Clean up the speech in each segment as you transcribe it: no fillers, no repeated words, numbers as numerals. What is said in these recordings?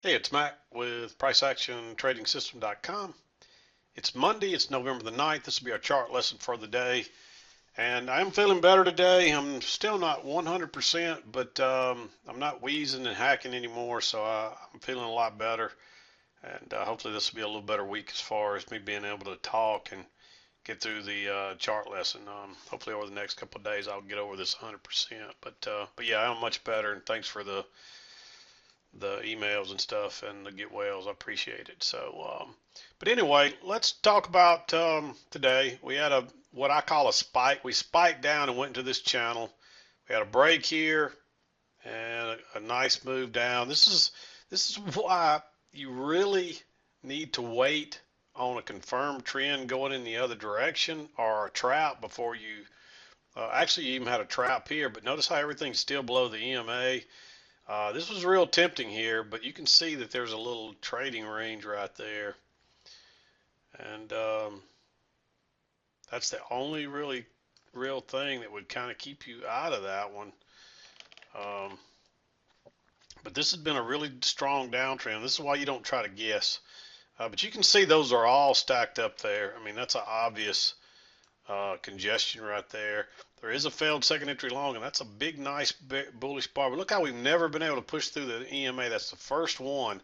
Hey, it's Mack with PriceActionTradingSystem.com. It's Monday, it's November the 9th. This will be our chart lesson for the day. And I'm feeling better today. I'm still not 100%, but I'm not wheezing and hacking anymore, so I'm feeling a lot better. And hopefully, this will be a little better week as far as me being able to talk and get through the chart lesson. Hopefully, over the next couple of days, I'll get over this 100%. But yeah, I'm much better, and thanks for the emails and stuff and the get wells. I appreciate it. But anyway, let's talk about today. We had what I call a spike. We spiked down and went into this channel. We had a break here and a nice move down. This is why you really need to wait on a confirmed trend going in the other direction or a trap before you. Actually, you even had a trap here, but notice how everything's still below the EMA. This was real tempting here, but you can see that there's a little trading range right there. And that's the only really real thing that would kind of keep you out of that one. Um, but this has been a really strong downtrend. This is why you don't try to guess. But you can see those are all stacked up there. I mean, that's an obvious congestion right there. There is a failed second entry long, and that's a big, nice, bullish bar. But look how we've never been able to push through the EMA. That's the first one,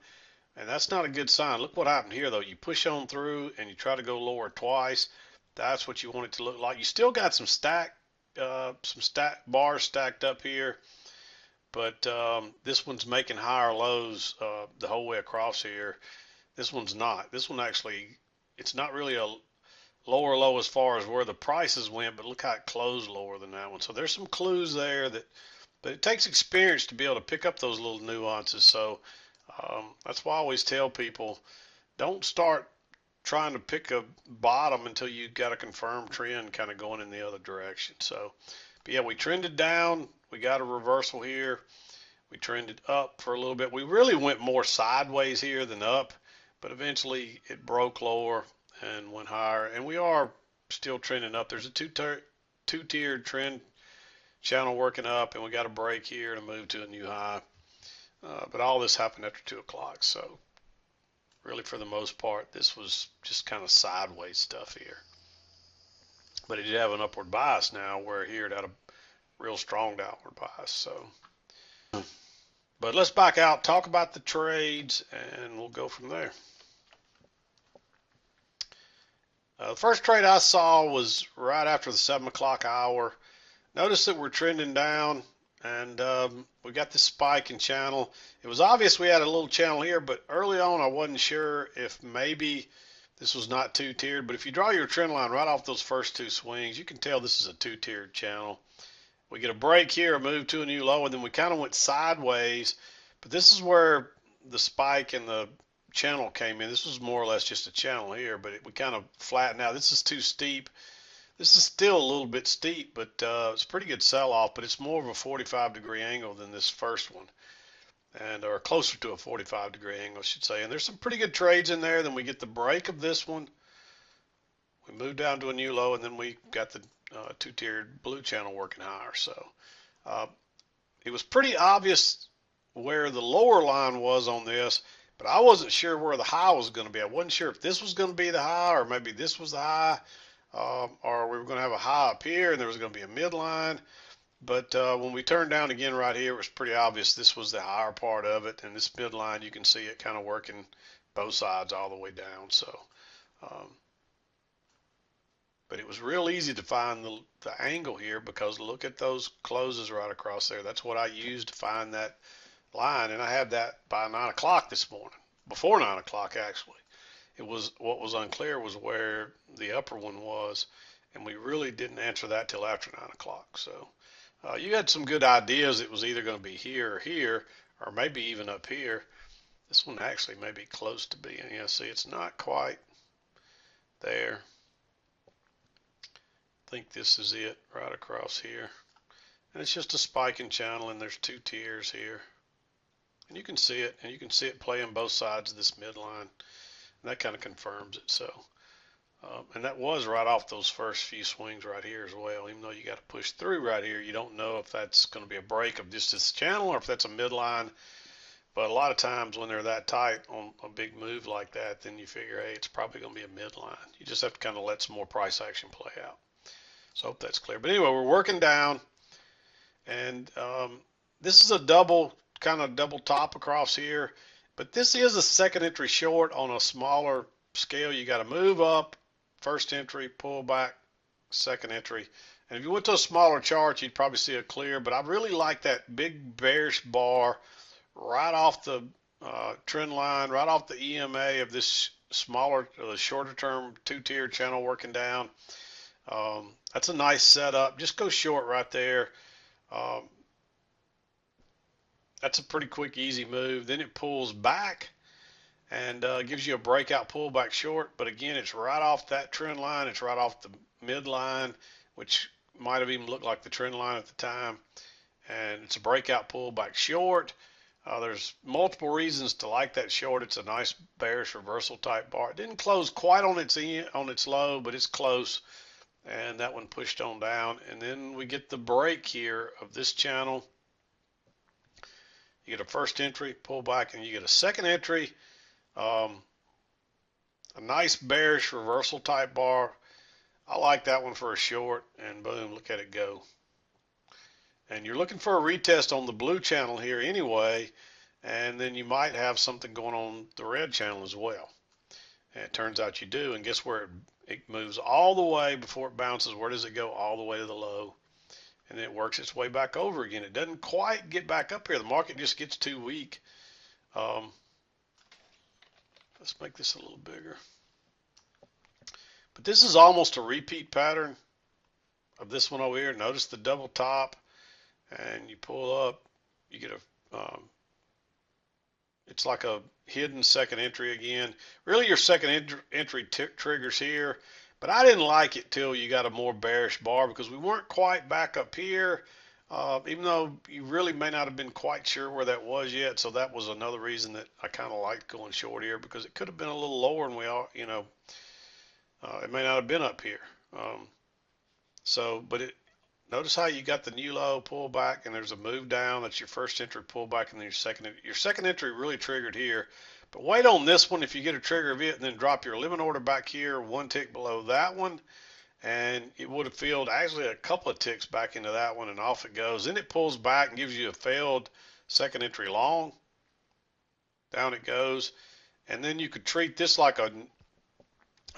and that's not a good sign. Look what happened here, though. You push on through, and you try to go lower twice. That's what you want it to look like. You still got some stack bars stacked up here, but this one's making higher lows the whole way across here. This one's not. This one actually, it's not really a lower low as far as where the prices went, but look how it closed lower than that one. So there's some clues there but it takes experience to be able to pick up those little nuances. So that's why I always tell people, don't start trying to pick a bottom until you got a confirmed trend kind of going in the other direction. So, but yeah, we trended down. We got a reversal here. We trended up for a little bit. We really went more sideways here than up, but eventually it broke lower and went higher. And we are still trending up. There's a two-tiered trend channel working up, and we got a break here to move to a new high. But all this happened after 2 o'clock. So really, for the most part, this was just kind of sideways stuff here. But it did have an upward bias now, where here it had a real strong downward bias. So, but let's back out, talk about the trades, and we'll go from there. The first trade I saw was right after the 7 o'clock hour. Notice that we're trending down, and we got this spike in channel. It was obvious we had a little channel here, but early on I wasn't sure if maybe this was not two-tiered. But if you draw your trend line right off those first two swings, you can tell this is a two-tiered channel. We get a break here, a move to a new low, and then we kind of went sideways. But this is where the spike and the channel came in. This was more or less just a channel here, but we kind of flattened out. This is too steep. This is still a little bit steep, but it's a pretty good sell-off, but it's more of a 45-degree angle than this first one, or closer to a 45-degree angle, I should say. And there's some pretty good trades in there. Then we get the break of this one. We move down to a new low, and then we got the two-tiered blue channel working higher. So it was pretty obvious where the lower line was on this, but I wasn't sure where the high was going to be. I wasn't sure if this was going to be the high, or maybe this was the high, or we were going to have a high up here and there was going to be a midline. But when we turned down again right here, it was pretty obvious this was the higher part of it, and this midline, you can see it kind of working both sides all the way down. So but it was real easy to find the angle here, because look at those closes right across there. That's what I used to find that line, and I had that by 9 o'clock this morning, before 9 o'clock actually. It was, what was unclear was where the upper one was, and we really didn't answer that till after 9 o'clock. So you had some good ideas. It was either going to be here or here, or maybe even up here. This one actually may be close to being. Yeah, see, it's not quite there. I think this is it right across here. And it's just a spiking channel, and there's two tiers here. And you can see it, and you can see it playing both sides of this midline. And that kind of confirms it. So, and that was right off those first few swings right here as well. Even though you got to push through right here, you don't know if that's going to be a break of just this channel or if that's a midline. But a lot of times when they're that tight on a big move like that, then you figure, hey, it's probably going to be a midline. You just have to kind of let some more price action play out. So I hope that's clear. But anyway, we're working down, and this is a kind of double top across here. But this is a second entry short on a smaller scale. You got to move up, first entry, pull back, second entry. And if you went to a smaller chart, you'd probably see a clear. But I really like that big bearish bar right off the trend line, right off the EMA of this smaller, shorter term two-tier channel working down. That's a nice setup. Just go short right there. Um, that's a pretty quick, easy move. Then it pulls back and gives you a breakout pullback short. But again, it's right off that trend line. It's right off the midline, which might have even looked like the trend line at the time. And it's a breakout pullback short. There's multiple reasons to like that short. It's a nice bearish reversal type bar. It didn't close quite on its low, but it's close. And that one pushed on down. And then we get the break here of this channel. You get a first entry, pull back, and you get a second entry. A nice bearish reversal type bar. I like that one for a short. And boom, look at it go. And you're looking for a retest on the blue channel here anyway, and then you might have something going on the red channel as well. And it turns out you do, and guess where it moves all the way before it bounces. Where does it go? All the way to the low, and it works its way back over again. It doesn't quite get back up here. The market just gets too weak. Let's make this a little bigger. But this is almost a repeat pattern of this one over here. Notice the double top. And you pull up, you get it's like a hidden second entry again. Really, your second entry triggers here, but I didn't like it till you got a more bearish bar because we weren't quite back up here, even though you really may not have been quite sure where that was yet. So that was another reason that I kind of liked going short here, because it could have been a little lower and it may not have been up here. But notice how you got the new low pull back, and there's a move down. That's your first entry pullback, and then your second entry really triggered here. But wait on this one. If you get a trigger of it, and then drop your limit order back here, one tick below that one, and it would have filled actually a couple of ticks back into that one, and off it goes. Then it pulls back and gives you a failed second entry long. Down it goes, and then you could treat this like a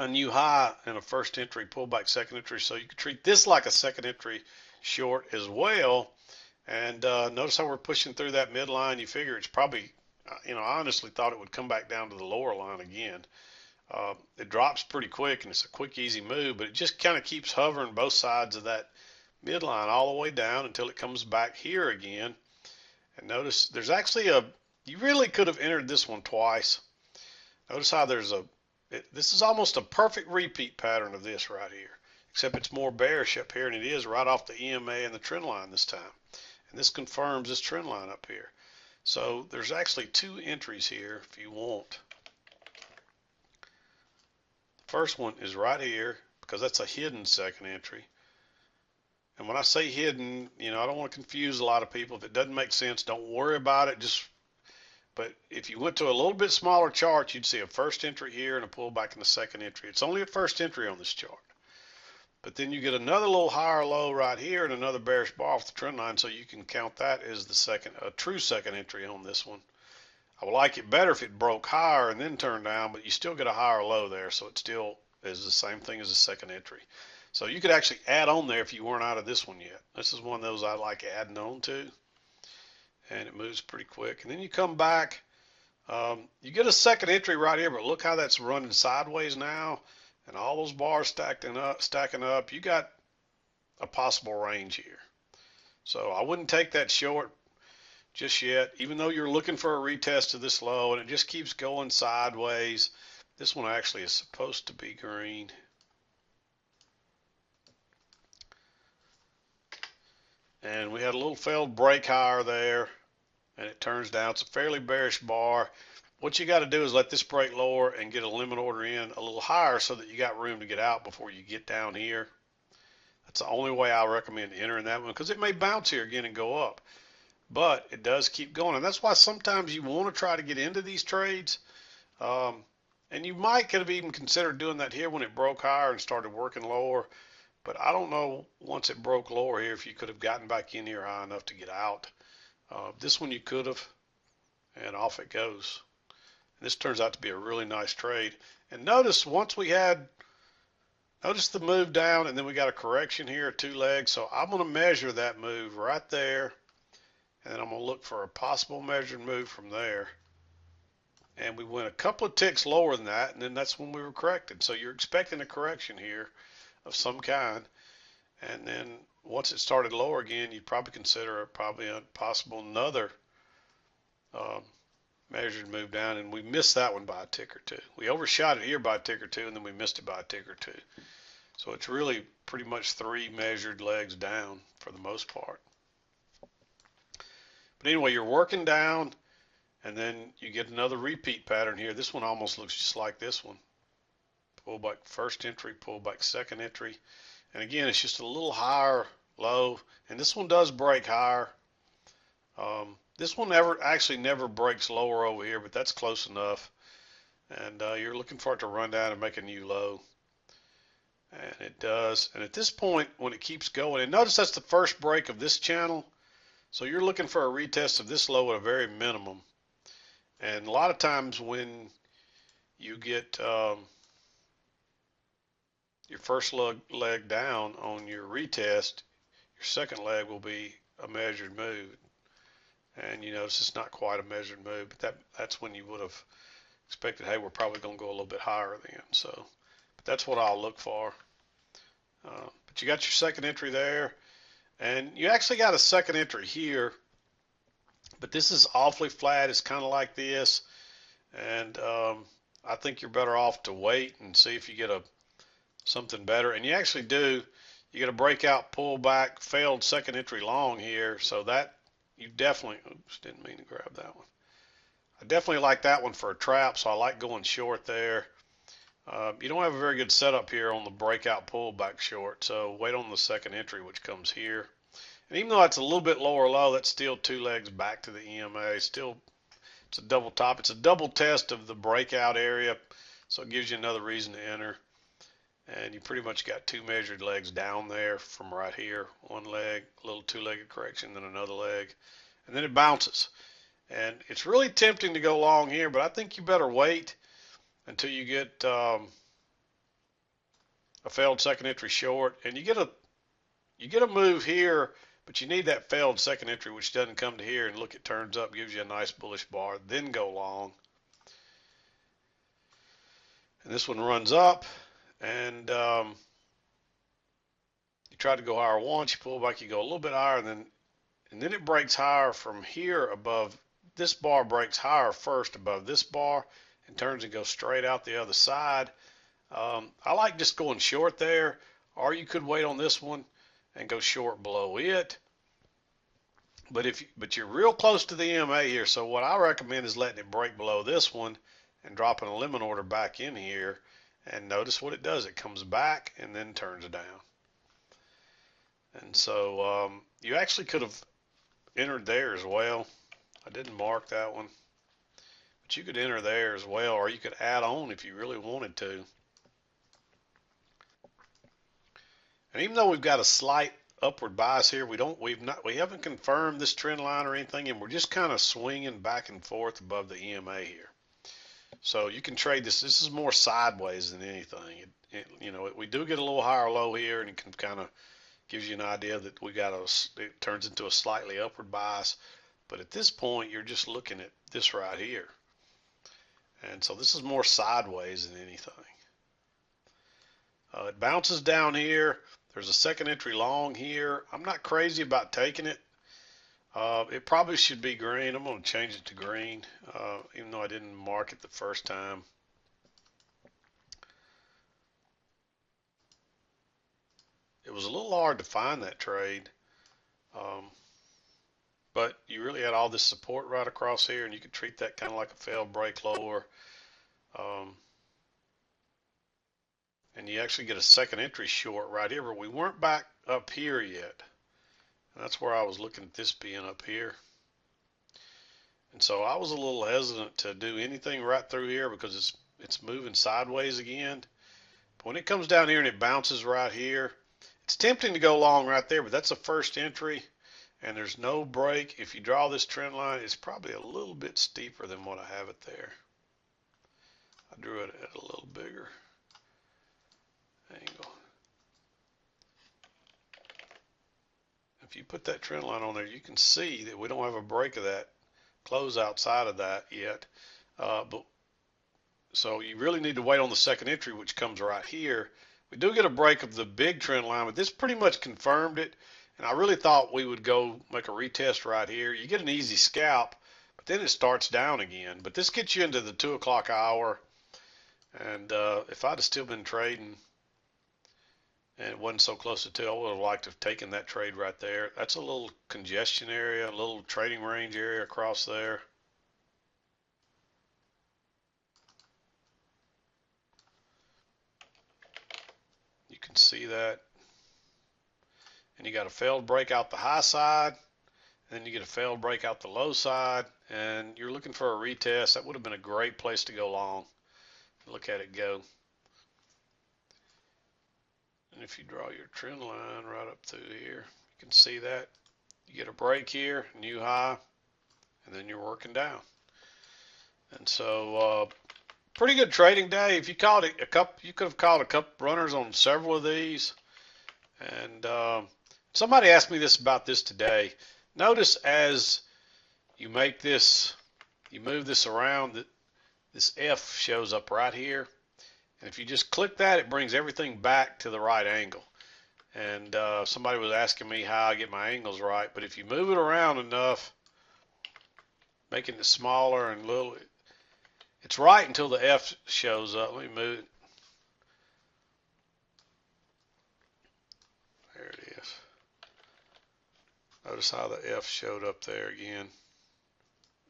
new high and a first entry pullback second entry. So you could treat this like a second entry short as well. And notice how we're pushing through that midline. You figure it's probably, I honestly thought it would come back down to the lower line again. It drops pretty quick, and it's a quick, easy move, but it just kind of keeps hovering both sides of that midline all the way down until it comes back here again. And notice there's actually you really could have entered this one twice. Notice how this is almost a perfect repeat pattern of this right here, except it's more bearish up here, and it is right off the EMA and the trend line this time. And this confirms this trend line up here. So there's actually two entries here if you want. The first one is right here, because that's a hidden second entry. And when I say hidden, I don't want to confuse a lot of people. If it doesn't make sense, don't worry about it. But if you went to a little bit smaller chart, you'd see a first entry here and a pullback in the second entry. It's only a first entry on this chart. But then you get another little higher low right here and another bearish bar off the trend line, so you can count that as a true second entry on this one. I would like it better if it broke higher and then turned down, but you still get a higher low there, so it still is the same thing as a second entry. So you could actually add on there if you weren't out of this one yet. This is one of those I like adding on to. And it moves pretty quick. And then you come back, you get a second entry right here, but look how that's running sideways now, and all those bars stacking up. You got a possible range here. So I wouldn't take that short just yet, even though you're looking for a retest of this low, and it just keeps going sideways. This one actually is supposed to be green. And we had a little failed break higher there, and it turns down. It's a fairly bearish bar. What you got to do is let this break lower and get a limit order in a little higher so that you got room to get out before you get down here. That's the only way I recommend entering that one, because it may bounce here again and go up. but it does keep going. And that's why sometimes you want to try to get into these trades. Um, and you might could have even considered doing that here when it broke higher and started working lower. But I don't know once it broke lower here if you could have gotten back in here high enough to get out. This one you could have, and off it goes. And this turns out to be a really nice trade. And notice once we had, notice the move down, and then we got a correction here, 2 legs. So I'm going to measure that move right there, and then I'm going to look for a possible measured move from there. And we went a couple of ticks lower than that, and then that's when we were corrected. So you're expecting a correction here of some kind, and then once it started lower again, you'd probably consider probably a possible another um, measured move down, and we missed that one by a tick or two. We overshot it here by a tick or two, and then we missed it by a tick or two. So it's really pretty much 3 measured legs down for the most part. But anyway, you're working down, and then you get another repeat pattern here. This one almost looks just like this one. Pull back first entry, pull back second entry. And again, it's just a little higher low. And this one does break higher. This one never breaks lower over here, but that's close enough. And you're looking for it to run down and make a new low. And it does. And at this point, when it keeps going, and notice that's the first break of this channel. So you're looking for a retest of this low at a very minimum. And a lot of times when you get your first leg down on your retest, your second leg will be a measured move. And you notice it's not quite a measured move, but that's when you would have expected, hey, we're probably going to go a little bit higher then. So, but that's what I'll look for. But you got your second entry there, and you actually got a second entry here, but this is awfully flat. It's kind of like this, and I think you're better off to wait and see if you get something better. And you actually do. You get a breakout, pull back, failed second entry long here, so that you definitely, oops, didn't mean to grab that one. I definitely like that one for a trap, so I like going short there. You don't have a very good setup here on the breakout pullback short, so wait on the second entry, which comes here. And even though it's a little bit lower low, that's still 2 legs back to the EMA. Still, it's a double top. It's a double test of the breakout area, so it gives you another reason to enter. And you pretty much got 2 measured legs down there from right here. 1 leg, a little 2-legged correction, then another leg, and then it bounces. And it's really tempting to go long here, but I think you better wait until you get a failed second entry short, and you get a move here, but you need that failed second entry, which doesn't come to here, and look, it turns up, gives you a nice bullish bar, then go long. And this one runs up, and you try to go higher once, you pull back, you go a little bit higher, and then it breaks higher from here above. This bar breaks higher first above this bar and turns and goes straight out the other side. I like just going short there, or you could wait on this one and go short below it. But you're real close to the EMA here, so what I recommend is letting it break below this one and dropping a limit order back in here. And notice what it does. It comes back and then turns down. And so you actually could have entered there as well. I didn't mark that one. But you could enter there as well, or you could add on if you really wanted to. And even though we've got a slight upward bias here, we haven't confirmed this trend line or anything, and we're just kind of swinging back and forth above the EMA here. So you can trade this. This is more sideways than anything. We do get a little higher low here, and it can kind of gives you an idea that it turns into a slightly upward bias. But at this point, you're just looking at this right here. And so this is more sideways than anything. It bounces down here. There's a second entry long here. I'm not crazy about taking it. It probably should be green. I'm going to change it to green, even though I didn't mark it the first time. It was a little hard to find that trade, but you really had all this support right across here, and you could treat that kind of like a failed break lower. And you actually get a second entry short right here, but we weren't back up here yet. And that's where I was looking at this being up here. And so I was a little hesitant to do anything right through here because it's moving sideways again. But when it comes down here and it bounces right here, it's tempting to go long right there, but that's a first entry and there's no break. If you draw this trend line, it's probably a little bit steeper than what I have it there. I drew it at a little bigger angle. If you put that trend line on there, you can see that we don't have a break of that close outside of that yet. So you really need to wait on the second entry, which comes right here. We do get a break of the big trend line, but this pretty much confirmed it. And I really thought we would go make a retest right here. You get an easy scalp, but then it starts down again. But this gets you into the 2 o'clock hour. And if I'd have still been trading and it wasn't so close to 2, I would have liked to have taken that trade right there. That's a little congestion area, a little trading range area across there. You can see that. And you got a failed break out the high side, and then you get a failed break out the low side, and you're looking for a retest. That would have been a great place to go long. Look at it go. And if you draw your trend line right up through here, you can see that. You get a break here, new high, and then you're working down. And so pretty good trading day. If you called it a couple, you could have called a couple runners on several of these. And somebody asked me about this today. Notice as you make this, you move this around, that this F shows up right here. And if you just click that, it brings everything back to the right angle. And somebody was asking me how I get my angles right. But if you move it around enough, making it smaller and little, it's right until the F shows up. Let me move it. There it is. Notice how the F showed up there again.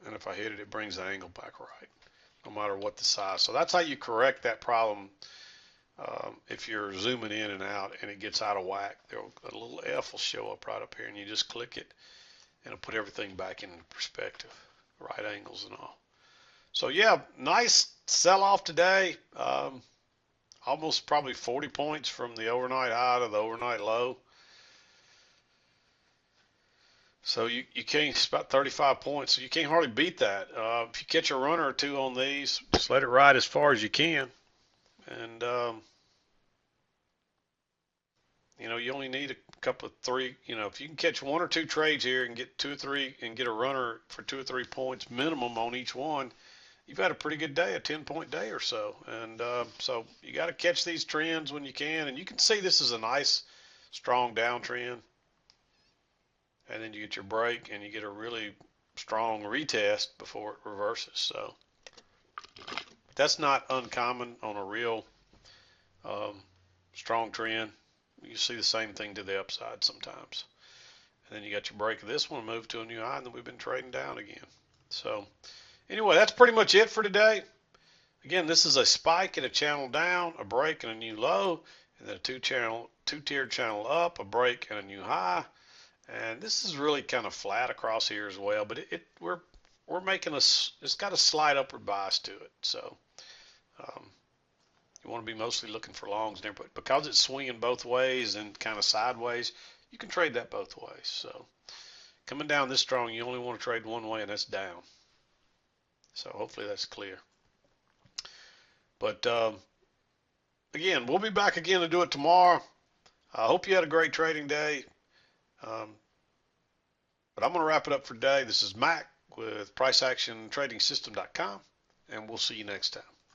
And if I hit it, it brings the angle back right, no matter what the size. So that's how you correct that problem if you're zooming in and out and it gets out of whack. A little F will show up right up here, and you just click it, and it'll put everything back in perspective, right angles and all. So yeah, nice sell-off today. Almost probably 40 points from the overnight high to the overnight low. So you can't, it's about 35 points, so you can't hardly beat that. If you catch a runner or two on these, just let it ride as far as you can. And, you only need a couple of three, if you can catch 1 or 2 trades here and get 2 or 3 and get a runner for 2 or 3 points minimum on each one, you've had a pretty good day, a 10-point day or so. And so you got to catch these trends when you can. And you can see this is a nice, strong downtrend. And then you get your break and you get a really strong retest before it reverses. So that's not uncommon on a real strong trend. You see the same thing to the upside sometimes. And then you got your break of this one, move to a new high, and then we've been trading down again. So anyway, that's pretty much it for today. Again, this is a spike and a channel down, a break and a new low, and then a two-tiered channel up, a break and a new high. And this is really kind of flat across here as well, but we're making it's got a slight upward bias to it. So you want to be mostly looking for longs there, but because it's swinging both ways and kind of sideways, you can trade that both ways. So coming down this strong, you only want to trade one way, and that's down. So hopefully that's clear. But again, we'll be back again to do it tomorrow. I hope you had a great trading day. But I'm going to wrap it up for today. This is Mack with PriceActionTradingSystem.com, and we'll see you next time.